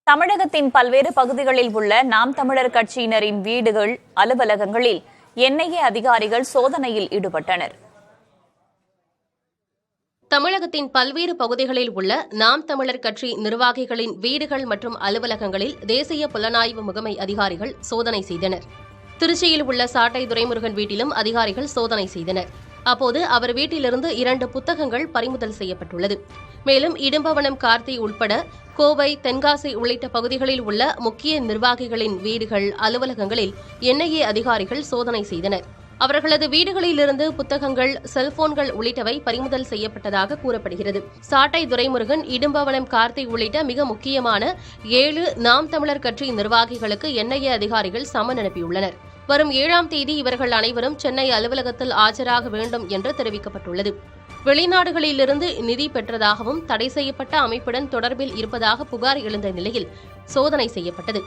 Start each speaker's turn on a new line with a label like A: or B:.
A: தமிழகத்தின் பல்வேறு பகுதிகளில் உள்ள நாம் தமிழர் கட்சியினரின் வீடுகள், அலுவலகங்களில் என்ஐஏ அதிகாரிகள் சோதனையில் ஈடுபட்டனர்.
B: தமிழகத்தின் பல்வேறு பகுதிகளில் உள்ள நாம் தமிழர் கட்சி நிர்வாகிகளின் வீடுகள் மற்றும் அலுவலகங்களில் தேசிய புலனாய்வு முகமை அதிகாரிகள் சோதனை செய்தனர். திருச்சியில் உள்ள சாட்டை துரைமுருகன் வீட்டிலும் அதிகாரிகள் சோதனை செய்தனர். அப்போது அவர் வீட்டிலிருந்து 2 புத்தகங்கள் பறிமுதல் செய்யப்பட்டுள்ளது. மேலும் இடும்பவனம் கார்த்தி உட்பட கோவை, தென்காசி உள்ளிட்ட பகுதிகளில் உள்ள முக்கிய நிர்வாகிகளின் வீடுகள், அலுவலகங்களில் என்ஐஏ அதிகாரிகள் சோதனை செய்தனர். அவர்களது வீடுகளிலிருந்து புத்தகங்கள், செல்போன்கள் உள்ளிட்டவை பறிமுதல் செய்யப்பட்டதாக கூறப்படுகிறது. சாட்டை துரைமுருகன், இடும்பவனம் கார்த்தி உள்ளிட்ட மிக முக்கியமான 7 நாம் தமிழர் கட்சி நிர்வாகிகளுக்கு என்ஐஏ அதிகாரிகள் சம்மன் அனுப்பியுள்ளனர். வரும் 7ஆம் தேதி இவர்கள் அனைவரும் சென்னை அலுவலகத்தில் ஆஜராக வேண்டும் என்று தெரிவிக்கப்பட்டுள்ளது. வெளிநாடுகளிலிருந்து நிதி பெற்றதாகவும் தடை செய்யப்பட்ட அமைப்புடன் தொடர்பில் இருப்பதாக புகார் எழுந்த நிலையில் சோதனை செய்யப்பட்டது.